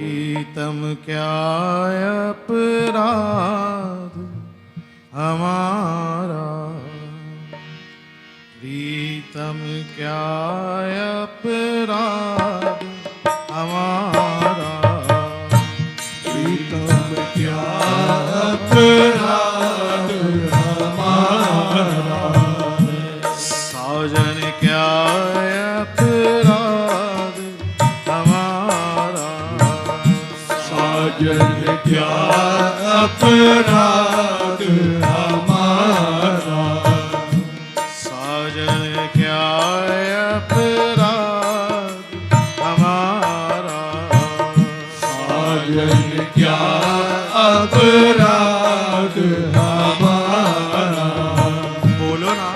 प्रीतम क्या अपराध हमारा, प्रीतम क्या अपराध हमारा, प्रीतम क्या अपराध हमारा, साजन क्या अपराध हमारा, साजन क्या अपराध हमारा, साजन क्या अपराध हमारा, साजन क्या अपराध हमारा, बोलो ना।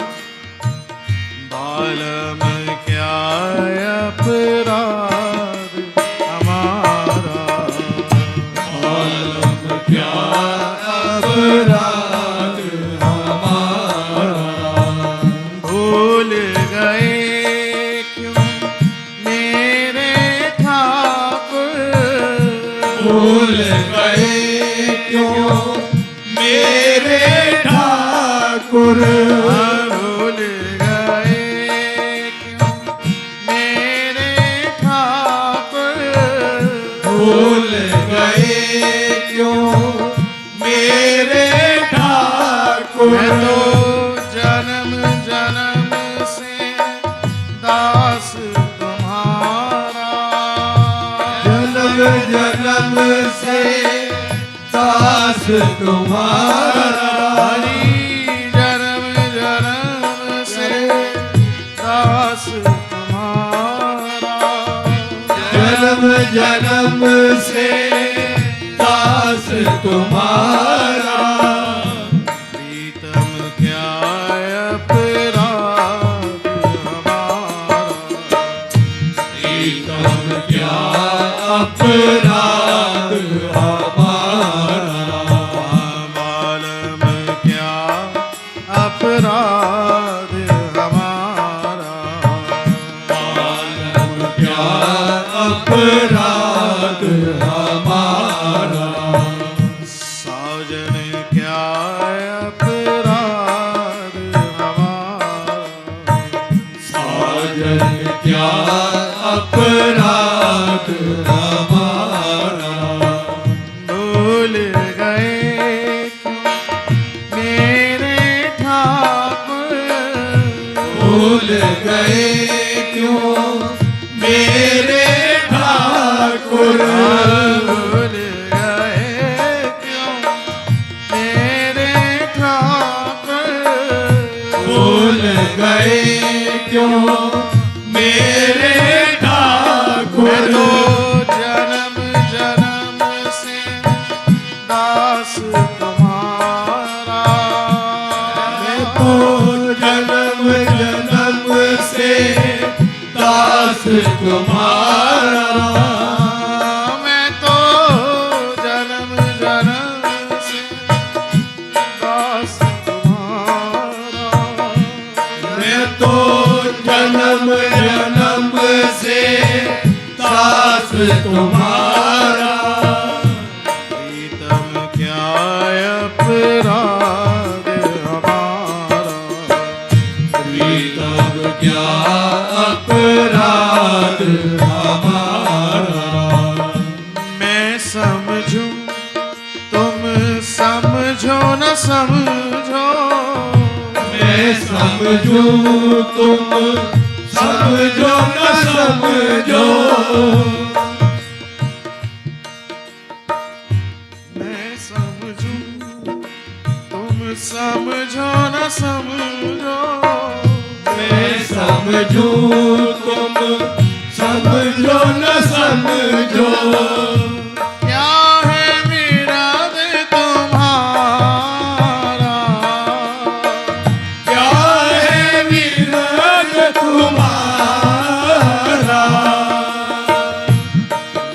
बालम क्या अपराध हमारा, बालम क्या अपराध हमारा, भूल गए क्यों मेरे ठाकुर, भूल गए क्यों मेरे ठाकुर, भूल गए क्यों मेरे ठाकुर, भूल गए क्यों मेरे ठाकुर, मैं तो जन्म जन्म से दास तुम्हारा, जन्म जन्म से दास तुम्हारा, हरि जन्म जन्म से दास तुम्हारा, जन्म जन्म से दास तुम्हारा, प्रीतम क्या अपराध हमारा, प्रीतम क्या अपराध हमारा, बालम क्या अपराध हमारा, बालम क्या अपराध हमारा, साजन क्या अपराध हमारा, साजन क्या अपराध हमारा, भूल गए क्यों मेरे ठाकुर, भूल गए क्यों मेरे ठाकुर, भूल गए क्यों मेरे ठाकुर, भूल गए क्यों मेरे ठाकुर, मैं तो जन्म जन्म से दास तुम्हारा, मैं तो जन्म जन्म से दास तुम्हारा, मैं तो जन्म जन्म से दास तुम्हारा, मैं तो जन्म जन्म से दास तुम्हारा, प्रीतम क्या अपराध हमारा, प्रीतम क्या अपराध हमारा, मैं समझूं तुम समझो न समझो, मैं समझूं तुम समझो न समझो, मैं समझूं तुम समझो न समझो, मैं समझूं तुम समझो न समझो, क्या है विराग तुम्हारा, क्या है विरग तुम्हारा,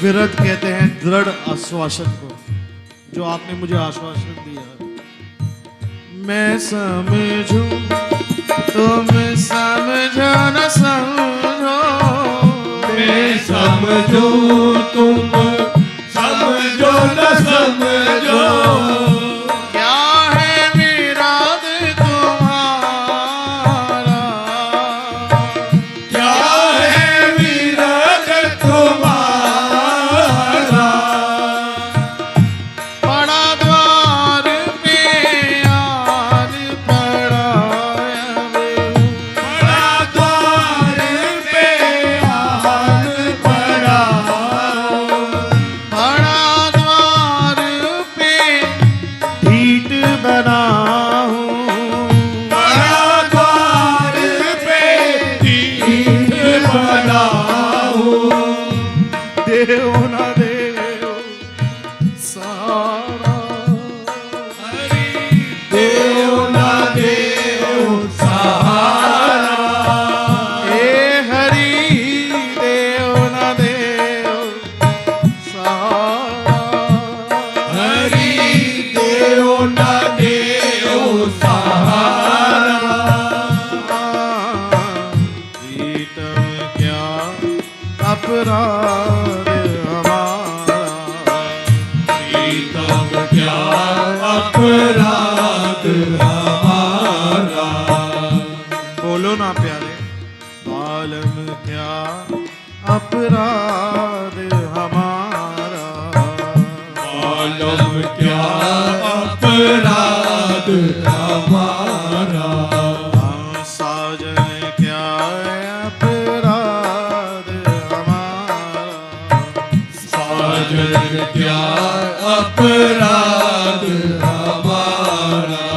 विरत कहते हैं दृढ़ आश्वासन को, जो आपने मुझे आश्वासन दिया है। मैं समझूं तुम समझो न समझो, मैं समझूं तुम न समझो क्या है विराग तुम्हारा, क्या है विरग तुम्हारा पड़ा द्वार पे आन पड़ा बड़ा द्वार पे आन पड़ा बड़ा द्वार पे ढीठ बना हूँ, बड़ा द्वार पे ढीठ बना हूँ देव न देव सारा हरि देव ना देव सहारा हे हरि देव न देव सारा हरि देव ना देव सहारा प्रीतम क्या अपराध हमारा, प्रीतम क्या अपराध हमारा बोलो ना प्यारे, बालम क्या अपराध हमारा, मालूम क्या अपराध हमारा हाँ, साजन क्या अपराध हमारा, साजन क्या अपराध हमारा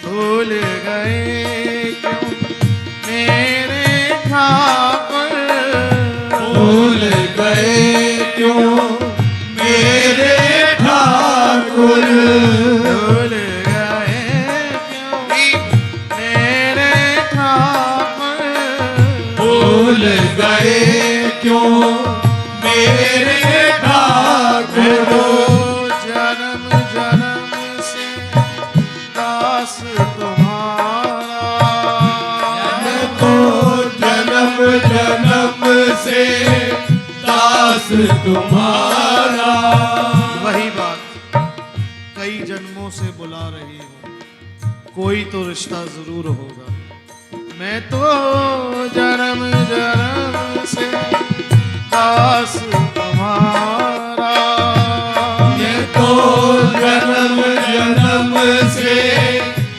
भूल गए क्यों मेरे ठाकुर, भूल गए क्यों मेरे ठाकुर भूल गए क्यों मेरे ठाकुर, भूल गए क्यों मेरे ठाकुर जन्म जन्म से दास तुम्हारा, तो जन्म जन्म से दास तुम्हारा वही बात कई जन्मों से बुला रही हो, कोई तो रिश्ता जरूर होगा। मैं तो जन्म जन्म से दास तुम्हारा, ये तो जन्म जन्म से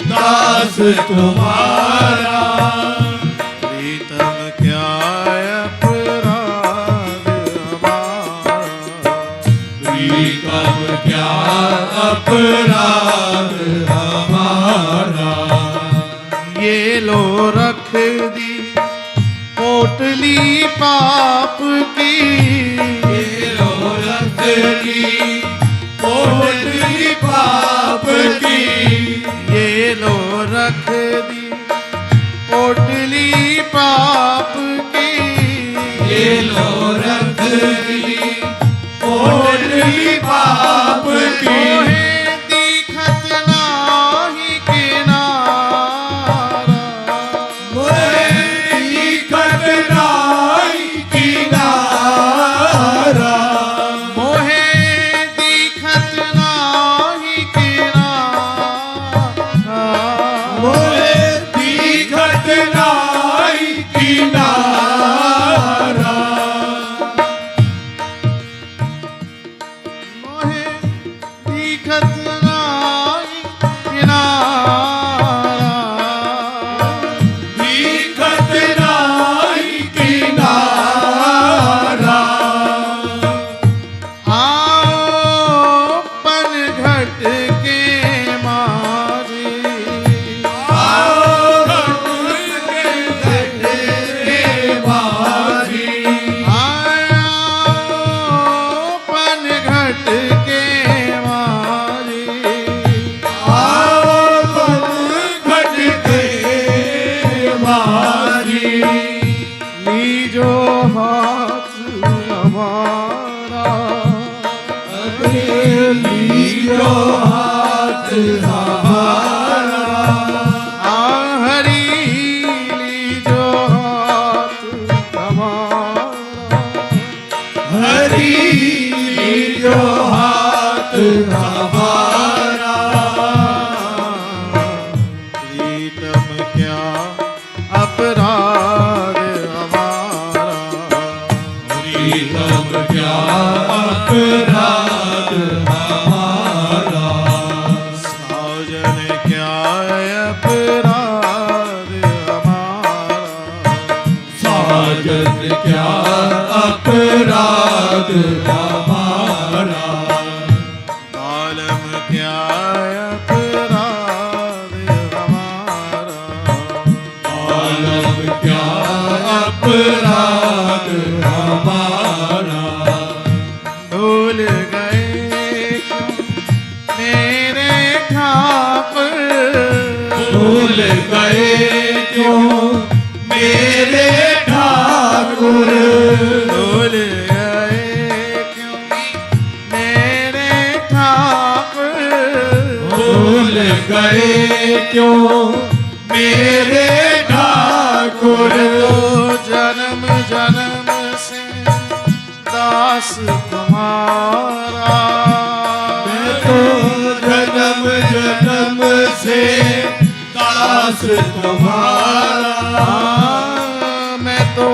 दास तुम्हारा प्रीतम क्या अपराध हमारा, प्रीतम क्या अपराध हमारा ये लो रख दी पोटली पाप की, ये लो रख की पोटली पाप की ये लो रख दी पोटली पाप की, ये लो रख की पोटली पाप की मोहे दिखत नाही किनारा, मोहे दिखत नाई किनारा मोहे दिखत नाही किनारा, मोहे दिखत नाई किनारा मोहे अपराध हमारा। साजन क्या अपराध हमारा। बालम क्या अपराध हमारा। बालम क्या अपराध हमारा। भूल गए मेरे ठाकुर। भूल गए क्यों मेरे ठाकुर। भूल गए क्यों मेरे ठाकुर। भूल गए क्यों मेरे ठाकुर। तो जन्म जन्म से दास तुम्हारा। मैं तो जन्म जन्म से दास तुम्हारा। मैं तो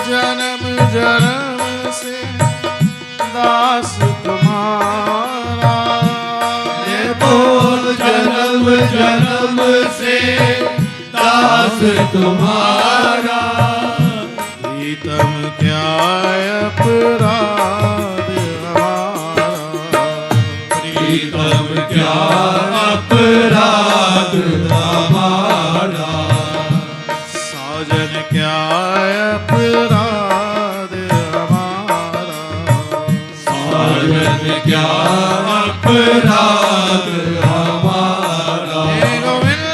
जन्म जन्म से दास तुम्हारा। मैं तो जन्म जन्म से दास तुम्हारा। प्रीतम क्या अपराध हमारा। प्रीतम क्या अपराध हमारा। साजन क्या अपराध हमारा। साजन क्या अपराध हमारा। हे गोविंद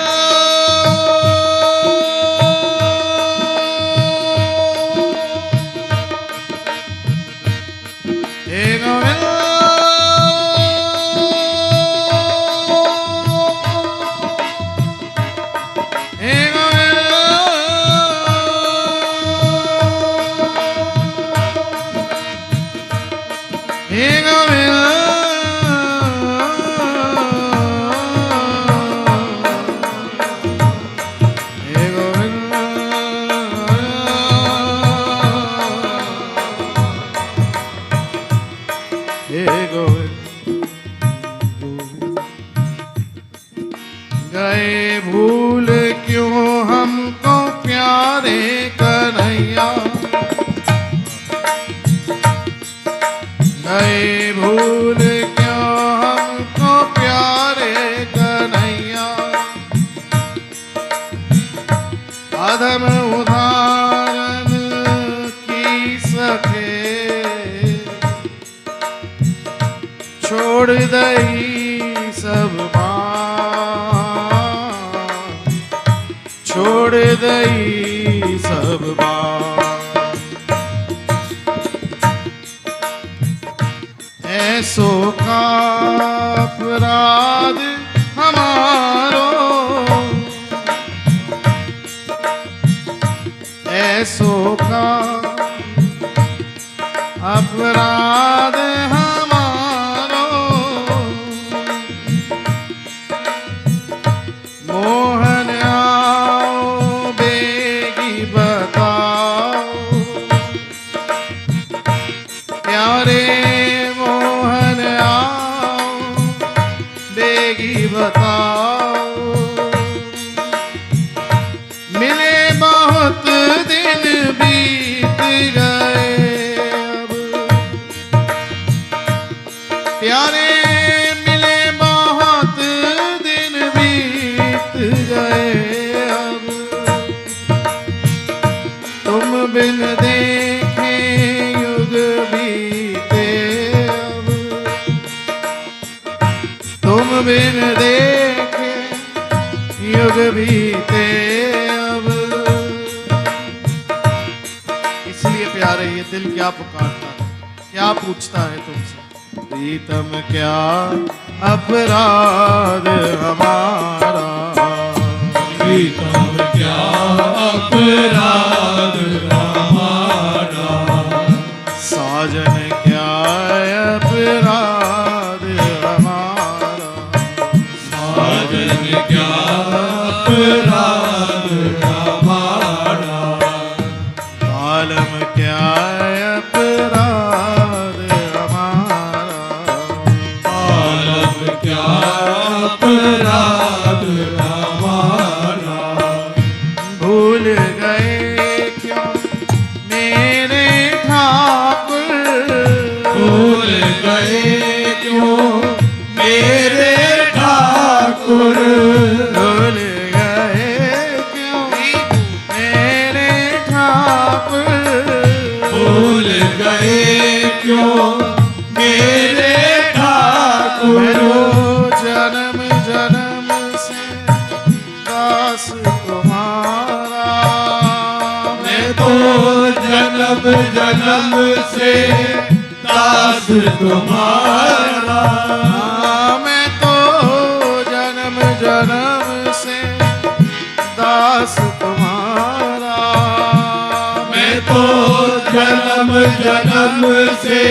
हे गोविंद हे गोविंद हे गए भूल क्यों हमको प्यारे कन्हैया। गए भूल क्यों हमको प्यारे कन्हैया। अधम उदाहरण की सके छोड़ दई सब बात। छोड़ दई सब बात। ऐसो का अपराध हमारो। ऐसो का अपराध हमारो। मोहन आओ बेगी बताओ। प्यारे मोहन आओ बेगी बताओ। मिले बहुत दिन बीत गए अब। प्यारे मिले बहुत दिन बीत गए अब। तुम बिन देखे युग बीते अब। तुम बिन देखे युग बीते अब। इसलिए प्यारे ये दिल क्या पुकारता है, क्या पूछता है तुमसे। प्रीतम क्या अपराध हमारा। प्रीतम क्या अपराध हमारा। साजन क्या अपराध हमारा। साजन क्या अपराध हमारा। बालम क्या अपराध हमारा। बालम क्या अपराध हमारा। ठाकुर भूल गए क्यों मेरे ठाकुर भूल गए क्यों मेरे ठाकुर मैं तो जन्म जन्म से दास तुम्हारा मैं तो जन्म जन्म से दास तुम्हारा मैं तो जन्म जन्म से दास तुम्हारा मैं तो जन्म जन्म से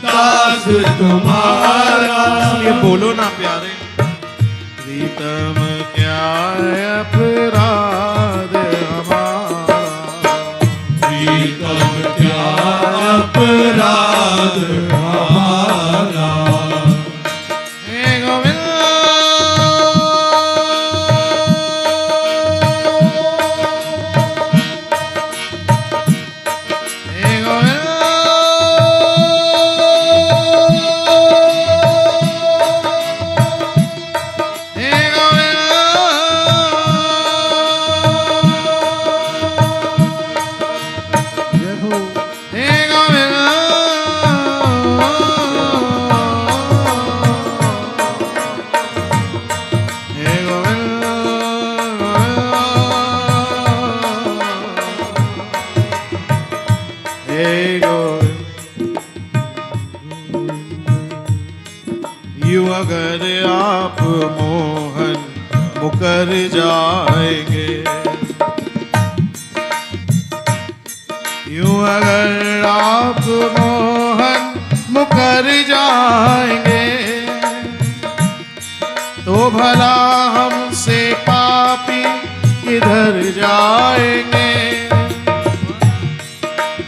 दास तुम्हारा ये बोलो ना प्यारे प्रीतम क्या है अपराध हमारा प्रीतम क्या अपराध हमारा हे गोविंद हे गोविंद हे गोविंद हे गोविंद हे गोविंद हे गोविंद यूं अगर आप मोहन मुकर जाएंगे यूं अगर आप मोहन मुकर जाएंगे तो भला हमसे पापी किधर जाएंगे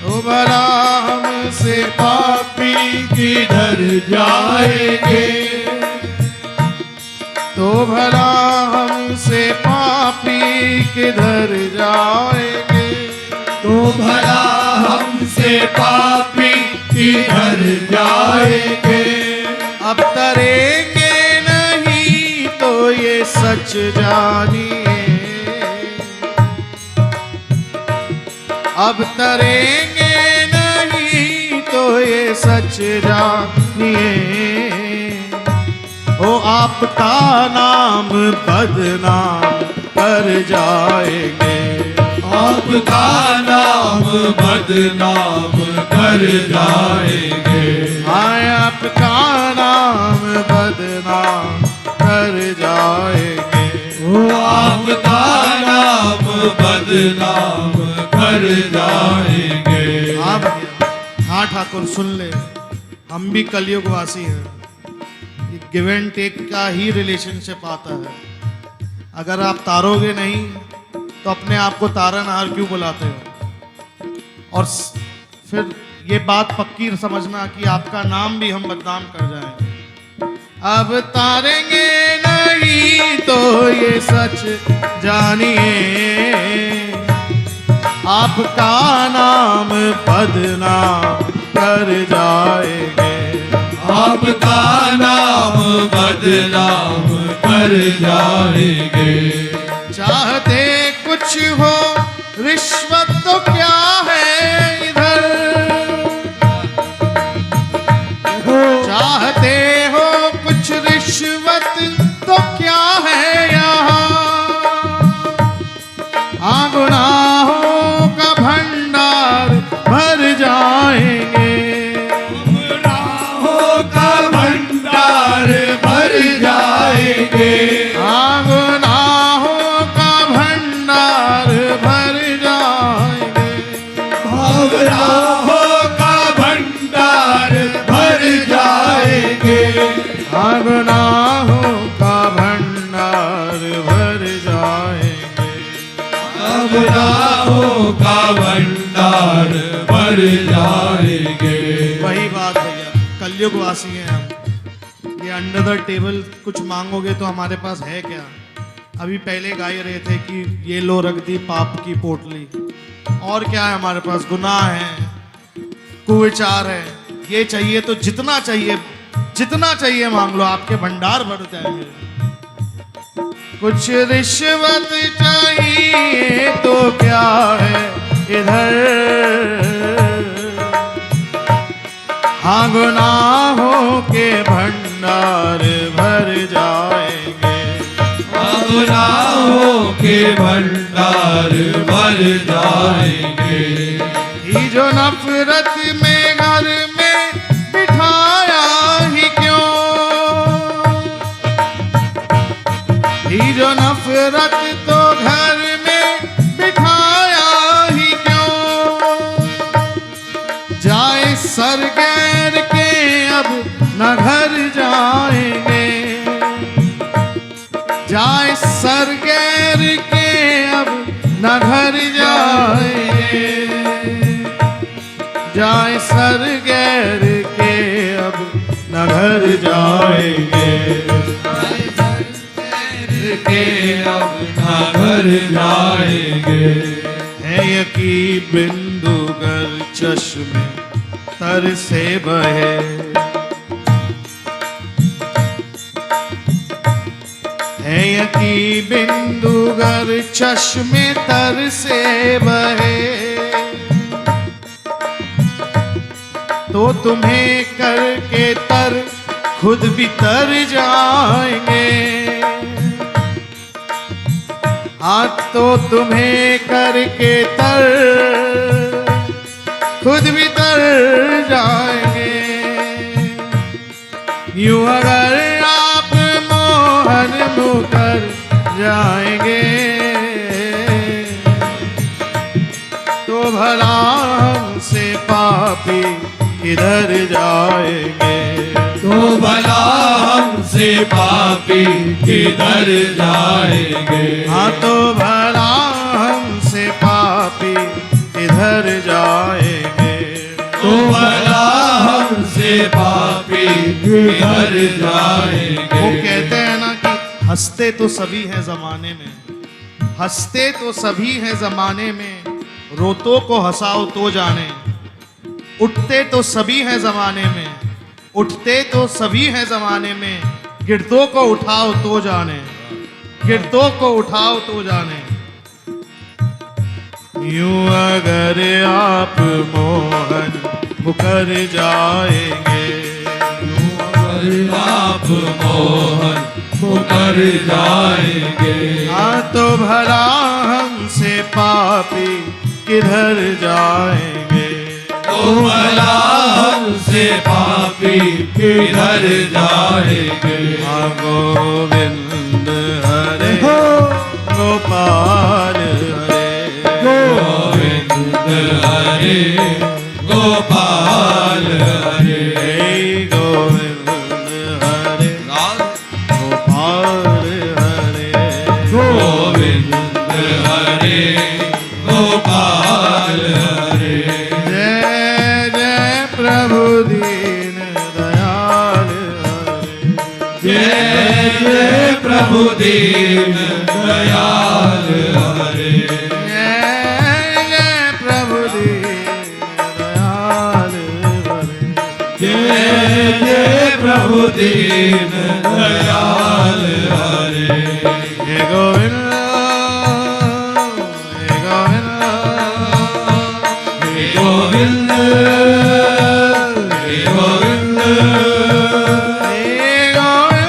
तो भला हमसे पापी किधर जाएंगे तो भला हमसे पापी किधर जाएंगे तो भला हमसे पापी किधर जाएंगे अब तरेंगे नहीं तो ये सच जानिए अब तरेंगे नहीं तो ये सच जानिए ओ आपका नाम बदनाम कर जाएंगे आपका नाम बदनाम कर जाएंगे आए आपका नाम बदनाम कर जाएंगे ओ आपका नाम बदनाम कर जाएंगे हाँ भैया हाँ ठाकुर सुन ले हम भी कलयुग वासी हैं गिव एंड टेक का ही रिलेशनशिप आता है अगर आप तारोगे नहीं तो अपने आप को तारनहार क्यों बुलाते हो और फिर ये बात पक्की समझना कि आपका नाम भी हम बदनाम कर जाएंगे अब तारेंगे नहीं तो ये सच जानिए आपका नाम बदनाम कर जाएंगे आपका नाम बदनाम कर जाएंगे चाहते कुछ हो रिश्वत तो क्या है इधर चाहते हो कुछ रिश्वत तो क्या है यहाँ हाँ गुनाहों का भंडार भर जाएंगे गुनाहों का भंडार भर जाएंगे हाँ गुनाहों का भंडार भर जाएंगे गुनाहों का भंडार भर जाएंगे हाँ गुनाहों का भंडार भर जाएंगे गुनाहों का भंडार भर जाएंगे वही बात भैया कलयुग वासी हैं हम ये अंडर द टेबल कुछ मांगोगे तो हमारे पास है क्या अभी पहले गाए रहे थे कि ये लो रख दी पाप की पोटली और क्या है हमारे पास गुनाह है कुविचार है ये चाहिए तो जितना चाहिए मांग लो आपके भंडार भर जाएंगे कुछ रिश्वत चाहिए तो क्या है इधर, हाँ गुनाहों के भंडार भर जाएंगे, गुनाहों के भंडार भर जाएंगे। ये जो नफरत में घर में बिठाया ही क्यों, ये जो नफरत तो घर में बिठाया ही क्यों, जाए सर गैर के अब न घर जाएंगे, जाए सर गैर के अब न घर जाएंगे, जाए सर गैर के अब न घर जाएंगे, के अब ना घर जाएंगे। है यकी बिंदुगर चश्मे तर से बहे, है यकी बिंदुगर चश्मे तर से बहे, तो तुम्हें करके तर खुद भी तर जाएंगे, हाथ तो तुम्हें करके तर खुद भी तर जाएंगे, यूं अगर आप मोहन मुकर जाएंगे, तो भला हमसे पापी किधर जाएंगे, तो भला हमसे पापी किधर जाएंगे। हाँ तो भला हमसे पापी किधर जाएंगे, तो भला हमसे पापी किधर जाएंगे। वो कहते हैं ना कि हंसते तो सभी हैं जमाने में, हंसते तो सभी हैं जमाने में, रोतों को हंसाओ तो जाने, उठते तो सभी हैं जमाने में, उठते तो सभी हैं जमाने में, गिरतों को उठाओ तो जाने, गिरतों को उठाओ तो जाने, यूं अगर आप मोहन मुकर जाएंगे, अगर आप मोहन मुकर जाएंगे। हाँ तो भला हमसे पापी किधर जाएंगे, तो भला हमसे पापी किधर जाएंगे। हाँ गोविंद हरे गोपाल हरे, गोविंद हरे गोपाल हरे, हे गोविंद हरे गोपाल हरे, गोविंद हरे गोपाल हरे। जय जय प्रभु दीन दयाल हरे, जय जय प्रभु दीन दयाल हरे, जय जय प्रभु दीन दयाल हरे, जय जय प्रभु दीन दयाल हरे। हे गोविंद हे गोविंद हे गोविंद हे गोविंद हे गोविंद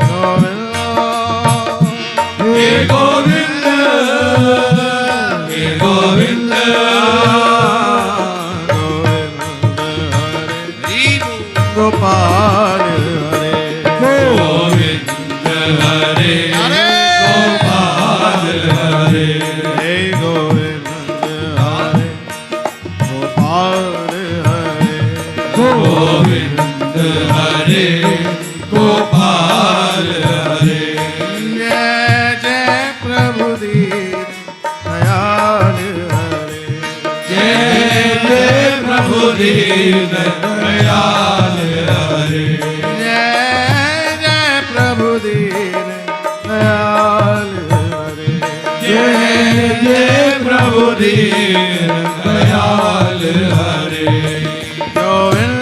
गोविंद हे गोविंद हे गोविंद गोपाल हरे गोविंद हरे हरे गोपाल हरे, हे गोविंद हरे गोपाल हरे, गोविंद हरे गोपाल हरे। जय जय प्रभु दीन दयाल हरे, जय जय प्रभु दीन दयाल हरे, जय जय प्रभु दीन दयाल हरे, जय जय प्रभु दीन दयाल हरे। गोविंद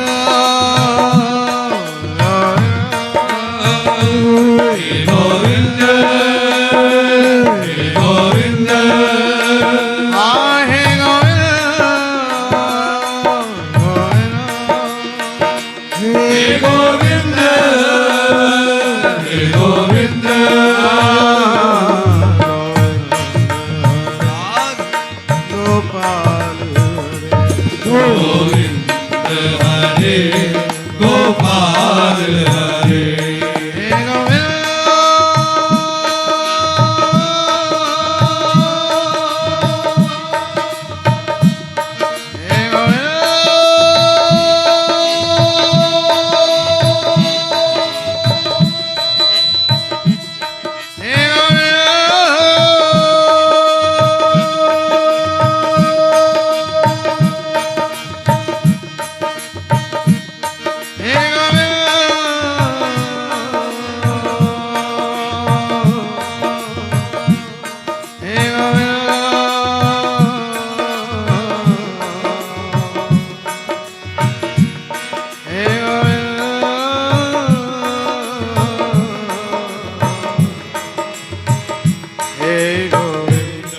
गोविंद।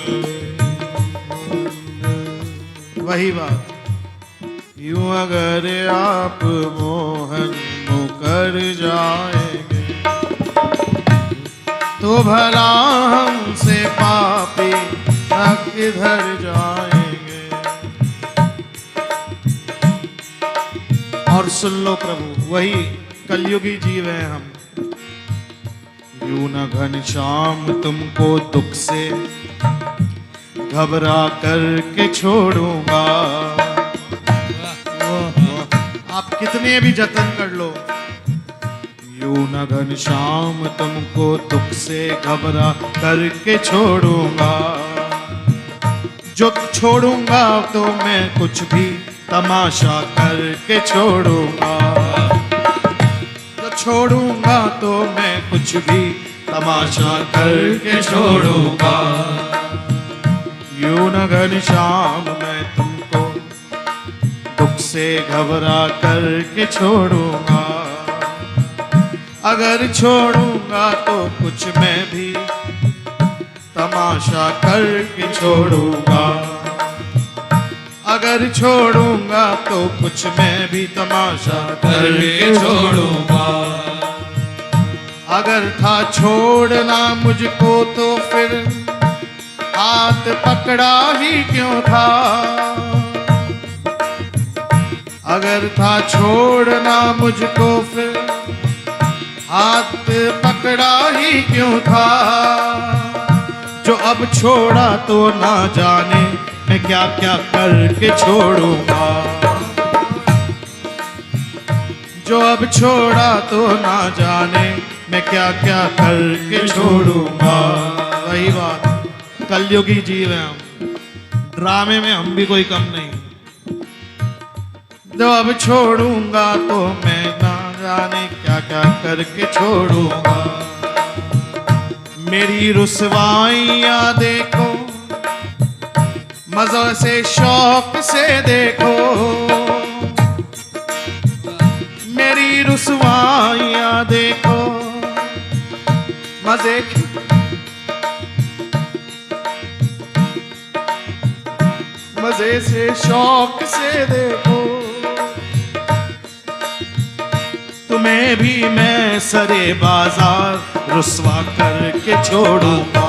वही बात, यूं अगर आप मोहन मुकर जाएंगे तो भला हमसे पापी किधर जाएंगे। और सुन लो प्रभु, वही कलयुगी जीव है हम। यूं न घनश्याम तुमको दुख से घबरा करके छोड़ूंगा। आप कितने भी जतन कर लो, यूं न घनश्याम तुमको दुख से घबरा करके छोड़ूंगा। जो छोड़ूंगा तो मैं कुछ भी तमाशा करके छोड़ूंगा। जो छोड़ूंगा तो मैं कुछ भी तमाशा करके छोड़ूंगा। यूं न घनश्याम मैं तुमको दुख से घबरा करके छोड़ूंगा। अगर छोड़ूंगा तो कुछ मैं भी तमाशा करके छोड़ूंगा। अगर छोड़ूंगा तो कुछ मैं भी तमाशा करके छोड़ूंगा। अगर था छोड़ना मुझको तो फिर हाथ पकड़ा ही क्यों था। अगर था छोड़ना मुझको फिर हाथ पकड़ा ही क्यों था। जो अब छोड़ा तो ना जाने मैं क्या क्या करके छोड़ूंगा। जो अब छोड़ा तो ना जाने मैं क्या क्या करके छोड़ूंगा। वही बात, कलयुगी जीव है हम, ड्रामे में हम भी कोई कम नहीं। जो अब छोड़ूंगा तो मैं ना जाने क्या क्या करके छोड़ूंगा। मेरी रुसवाइयां देखो, मज़े से शौक से देखो। मेरी रुसवाइयां देखो, मज़े से शौक से देखो। तुम्हें भी मैं सरे बाजार रुसवा करके छोड़ूंगा।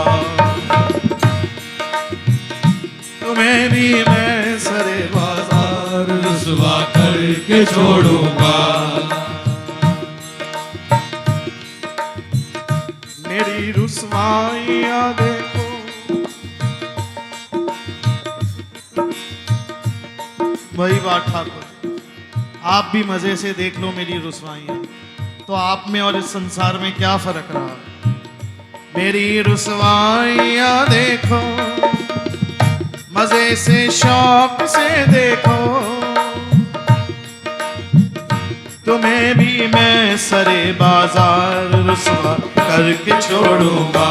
तुम्हें भी मैं सरे बाजार रुसवा करके छोड़ूंगा। मेरी रुसवाइयां देखो, वही बात ठाकुर, आप भी मजे से देख लो मेरी रुसवाइयां, तो आप में और इस संसार में क्या फर्क रहा। मेरी रुसवाइयां देखो, मजे से शौक से देखो। तुम्हें भी मैं सरे बाजार रुसवा करके छोड़ूंगा।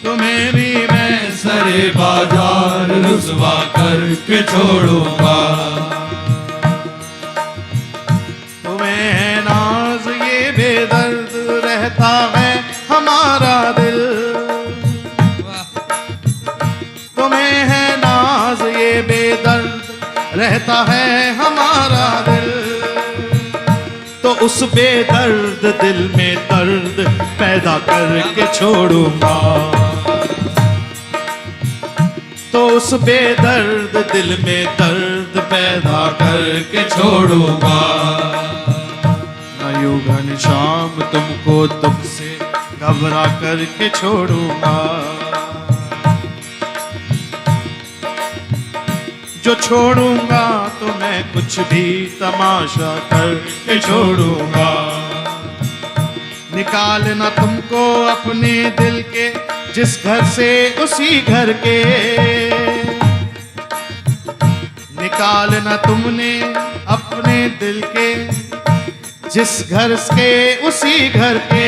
तुम्हें भी मैं सरे बाजार रुसवा करके छोड़ूंगा। तुम्हें है नाज ये बेदर्द रहता है हमारा दिल। तुम्हें है नाज ये बेदर्द रहता है हमारा दिल। तो उस बेदर्द दिल में दर्द पैदा करके छोड़ूंगा। तो उस बेदर्द दिल में दर्द पैदा करके छोड़ूंगा। न यूं घनश्याम तुमको दुख से घबरा करके छोड़ूंगा। जो छोड़ूंगा तो मैं कुछ भी तमाशा करके छोड़ूंगा। निकालना तुमको अपने दिल के जिस घर से उसी घर के। निकालना तुमने अपने दिल के जिस घर के उसी घर के।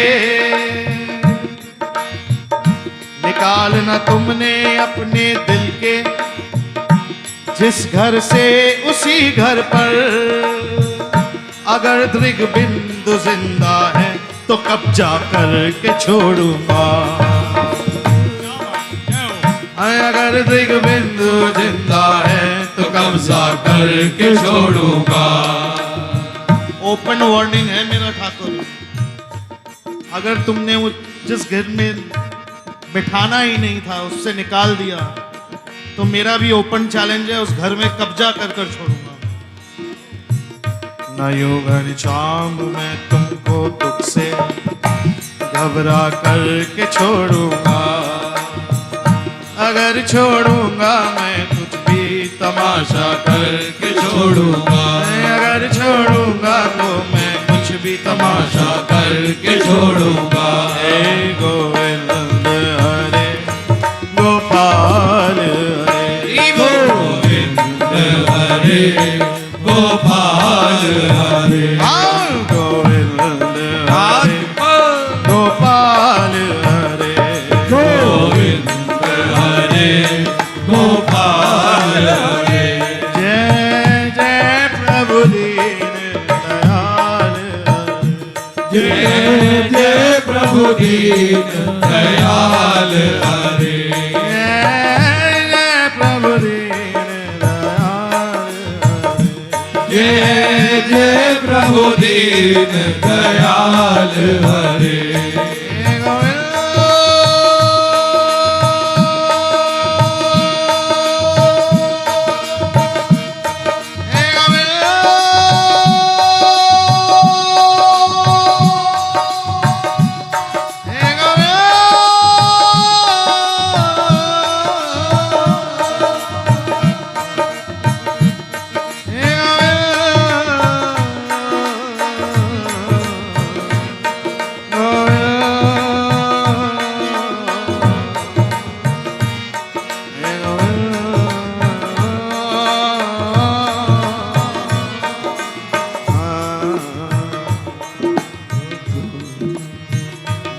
निकालना तुमने अपने दिल के जिस घर से उसी घर पर। अगर दृग बिंदु जिंदा है तो कब्जा करके छोड़ूंगा। अगर दिग्बिंदु जिंदा है तो कब्जा करके छोड़ूंगा। ओपन वार्निंग है मेरा ठाकुर, अगर तुमने वो जिस घर में बिठाना ही नहीं था उससे निकाल दिया तो मेरा भी ओपन चैलेंज है, उस घर में कब्जा कर कर छोड़ूंगा। न यूं घनश्याम मैं तुमको दुख से घबरा करके छोड़ूंगा, अगर छोड़ूंगा मैं कुछ भी तमाशा करके छोड़ूंगा। अगर छोड़ूंगा तो मैं कुछ भी तमाशा करके छोड़ूंगा। हे गोविंद हरे गोपाल हरे गोविंद हरे गोपाल हरे गोविंद हरे गोपाल हरे गोविंद हरे गोपाल हरे। जय जय प्रभु दीन दयाल जय जय प्रभु दीन दयाल हरे। जय जय प्रभु दीन दयाल जय जय प्रभु दीन दयाल हरे।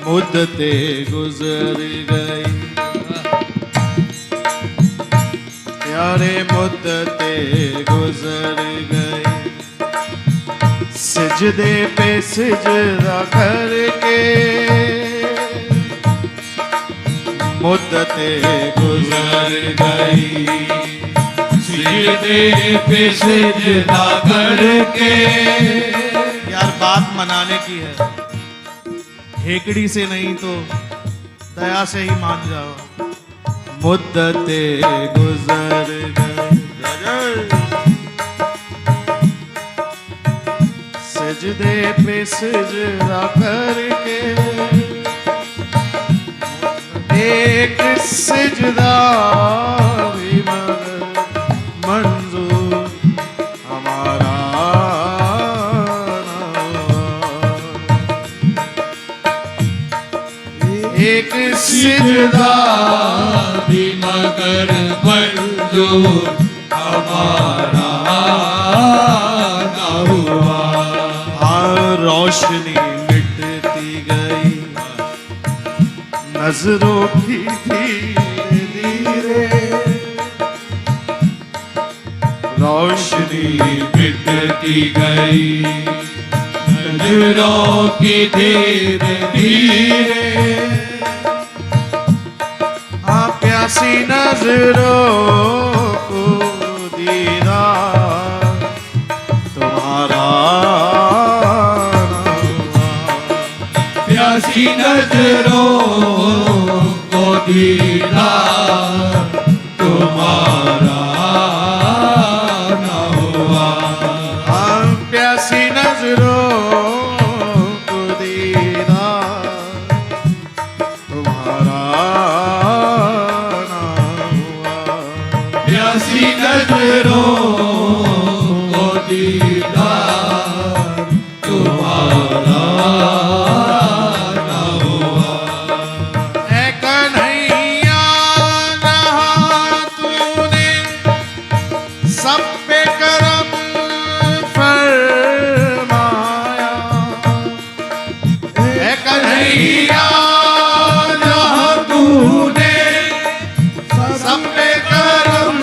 मुद्दतें गुजर गई प्यारे, मुद्दतें गुजर गई, सिजदे पे सिजदा करके मुद्दतें गुजर गई। सिजदे पे सिजदा करके। यार बात मनाने की है, हेकड़ी से नहीं तो दया से ही मान जाओ। मुद्दतें गुजर गई, सजदे पे सजदा करके एक सजदा भी मंजूर हमारा एक सिजदा भी मगर मंजूर हमारा ना हुआ। रोशनी मिटती गई नजरों की धीरे धीरे, रोशनी मिटती गई नजरों की धीरे धीरे। प्यासी नजरों को दीदार तुम्हारा प्यासी नजरों को दीदार तुम्हारा ना हुआ। प्यासी नजरों को दीदार तुम्हारा प्यासी नजरों को दीदार तुम्हारा ना हुआ। ऐ कन्हैया जहाँ तूने सब पे करम फरमाया, ऐ कन्हैया जहाँ तूने सब पे करम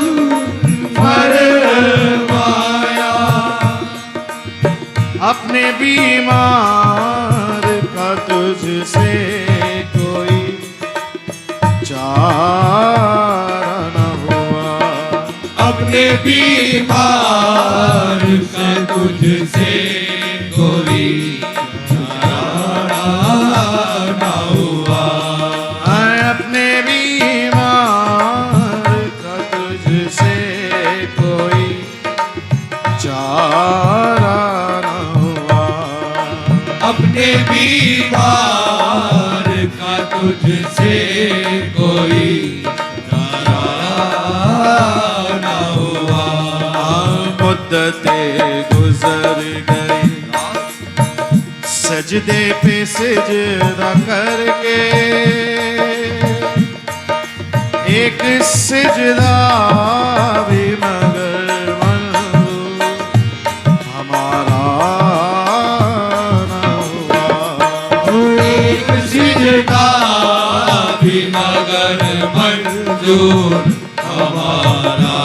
फरमाया। अपने बीमार का तुझसे कोई चारा अपने बीमार का तुझसे कोई चारा ना हुआ। अपने बीमार का तुझसे कोई चारा न हुआ। अपने बीमार का तुझसे कोई चारा ना हुआ। मुद्दतें गुजर गई सजदे पे सिजदा करके, एक सिजदा भी मगर मंजूर हमारा न हुआ। एक सिजदा भी मगर मंजूर हमारा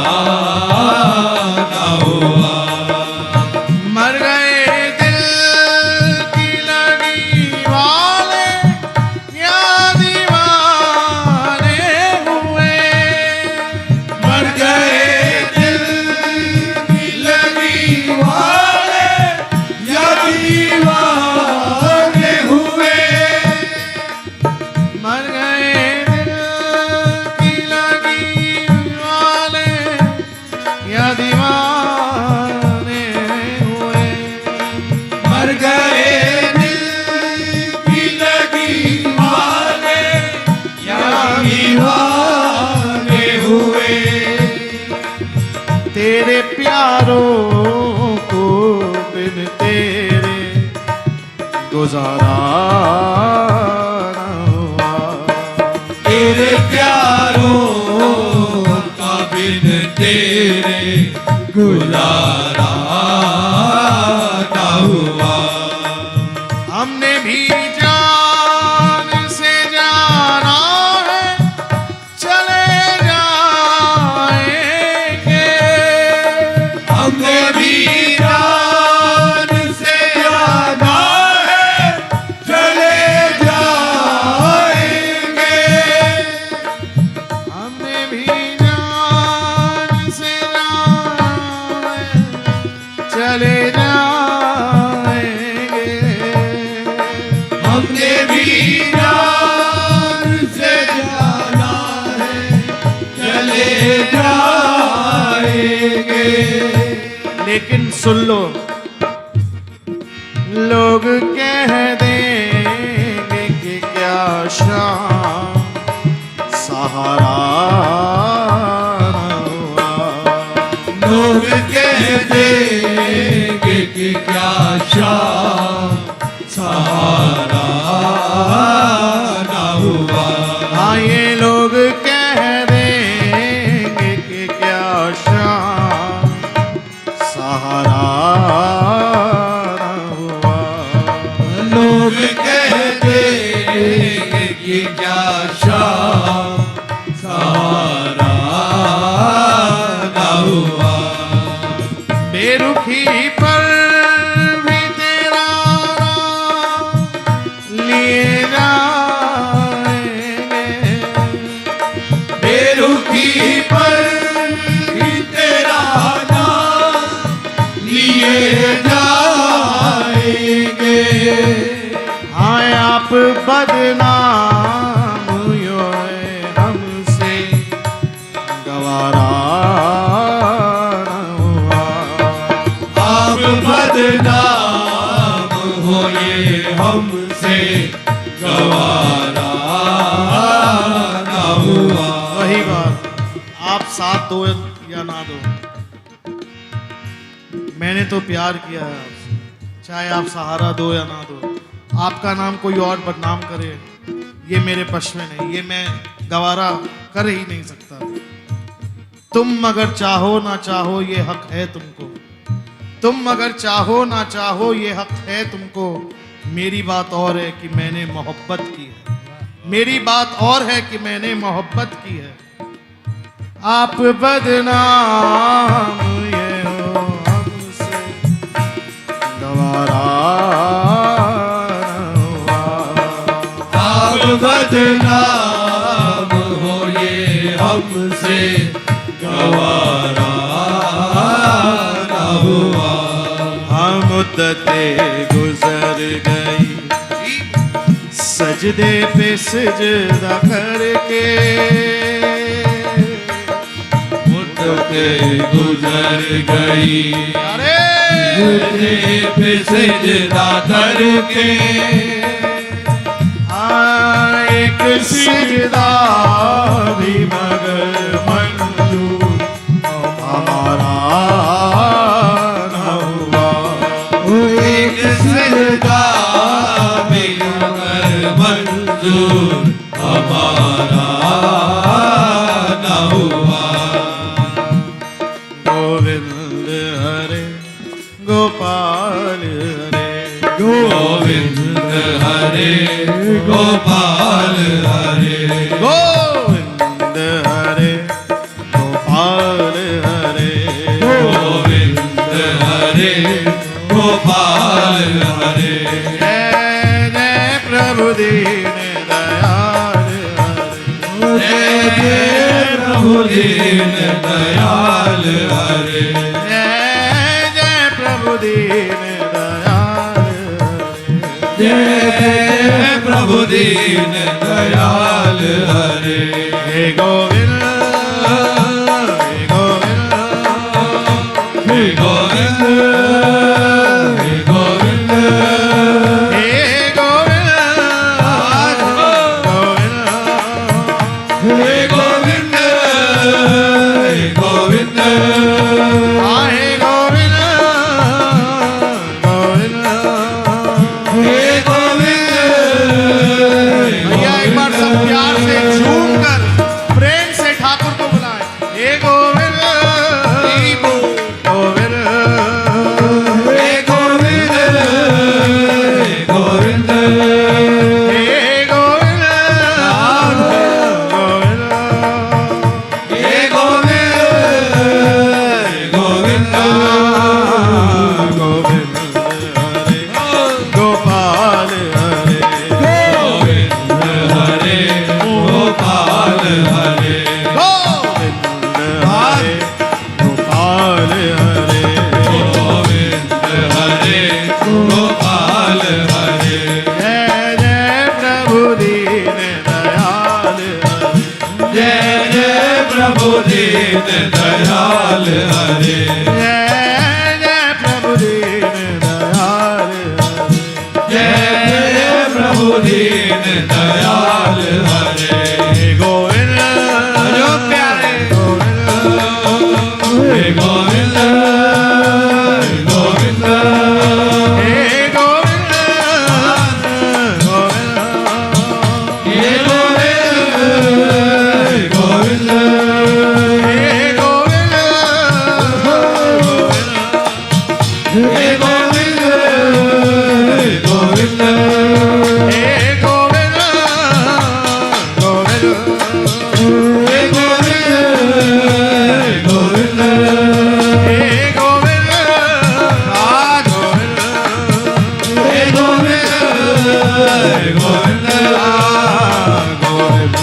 ना हुआ। मर गए दिल की लगी वाले या दीवाने हुए। मर गए दिल की लगी वाले या दीवाने हुए। मर गए दिल की लगी वाले या दीवाने हुए। मर गए दिल की लगी वाले या दीवाने हुए। तेरे प्यारों को बिन तेरे गुजारा न हुआ। तेरे प्यारों का बिन तेरे गुजारा ना हुआ। हमने भी जान से जाना है चले जाएंगे। हमने भी जान से जाना है चले जाएंगे। हमने भी जान से जाना है चले जाएंगे। हमने भी जान से जाना है चले जाएंगे। लेकिन सुन लो, लोग कह देंगे कि क्या शाम सहारा न हुआ। लोग कह देंगे कि क्या शाम सहारा ना हुआ। हाँ, ये लोग कह देंगे कि क्या शाम सहारा न हुआ। लोग कह देंगे कि क्या शाम सहारा ना हुआ। बेरुखी पर भी तेरा नाम लिए जाएंगे। बेरुखी पर भी तेरा नाम लिए जाएंगे। हाँ, आप बदनाम हुए हमसे गवारा न हुआ। आप बदनाम होए हमसे गवारा ना हुआ। वही बात, आप साथ दो या ना दो, मैंने तो प्यार किया है आपसे। चाहे आप सहारा दो या ना दो, आपका नाम कोई और बदनाम करे, ये मेरे बश में नहीं, ये मैं गवारा कर ही नहीं सकता। तुम अगर चाहो ना चाहो ये हक है तुमको। तुम अगर चाहो ना चाहो ये हक है तुमको। मेरी बात और है कि मैंने मोहब्बत की है। मेरी बात और है कि मैंने मोहब्बत की है। आप बदनाम ये हो हमसे गवारा न हुआ। आप बदनाम हो ये हमसे गवारा सिजदे पे सिजदा करके उठ के गुजर गई, अरे सिजदे पे सिजदा करके। एक सिजदा भी मगर मंजूर हमारा न हुआ। एक सिजदा भी मगर मंजूर हमारा न हुआ। गोविंद हरे गोपाल हरे गोविंद हरे गोपाल हरे, गोविंद हरे गोपाल हरे, गोविंद हरे गोपाल हरे। जय जय प्रभु दीन दयाल हरे, जय प्रभु दीन दयाल हरे, जय जय प्रभु दीन दयाल हरे। जय प्रभु दीन दयाल हरे। हे गोविंद हे गोविंद हे गोविंद हे गोविंद हे गोविंद गोविंद हे गोविंद हे गोविंद हे गोविंद गोविंद हे गोविंद। भैया एक बार सब प्यार से झूम कर प्रेम से ठाकुर को बुलाएं। हे गोविंद गोविंद हे गोविंद हे गोविंद हे गोविंद गोविंद हे गोविंद गोविंद गोविंद हरे गोपाल हरे, गोविंद हरे गोपाल हरे, गोविंद हरे गोपाल हरे, गोविंद हरे गोपाल हरे। जय जय प्रभु दीन दयाल हरे, जय जय प्रभु दीन दयाल हरे, जय जय प्रभु दीन दयाल हरे। जय जय प्रभु दीन दयाल हरे। हे गोविंद जो प्यारे गोविंद हे गोविंद हे गोविंद हे गोविंद गोविंद हे गोविंद हे गोविंद हे गोविंद हे गोविंद हे गोविंद हे गोविंद गोविंद हे गोविंद हे गोविंद हे गोविंद गोविंद हे गोविंद हे गोविंद गोविंद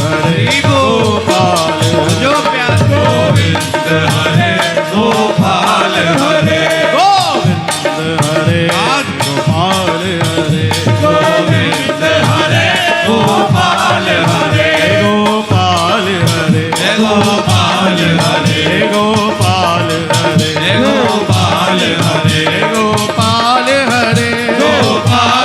हरे गोपाल जो प्यार गोविंद हरे गोपाल हरे, गोविंद हरे गोपाल हरे, गोविंद हरे गोपाल हरे, गोपाल हरे गोपाल हरे, गोपाल हरे गोपाल हरे, गोपाल हरे गोपाल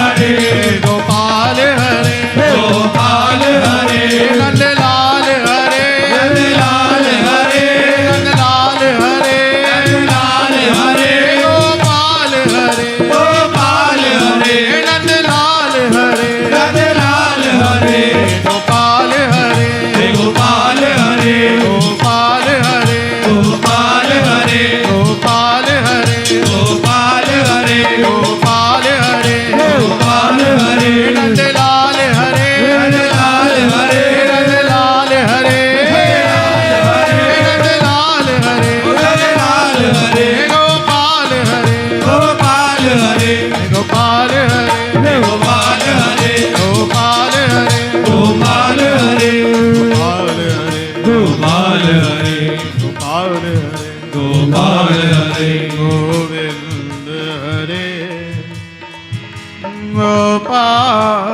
हरे, गोपाल हरे गोपाल हरे, नंदलाल हरे नंदलाल हरे, नंदलाल हरे नंदलाल हरे, गोपाल हरे गोपाल हरे, नंदलाल हरे नंदलाल हरे, गोपाल हरे गोपाल हरे, गोपाल हरे गोपाल हरे, गोपाल हरे गोपाल हरे, गोपाल हरे गोपाल हरे, नंदलाल हरे नंदलाल हरे, नंदलाल हरे नंदलाल हरे नंदलाल हरे, गोपाल हरे गोपाल हरे, गोपाल हरे गोपाल हरे, गोपाल हरे गोपाल हरे, गोपाल हरे गोपाल हरे, गोपाल हरे गोपाल हरे, गोविंद हरे गोपाल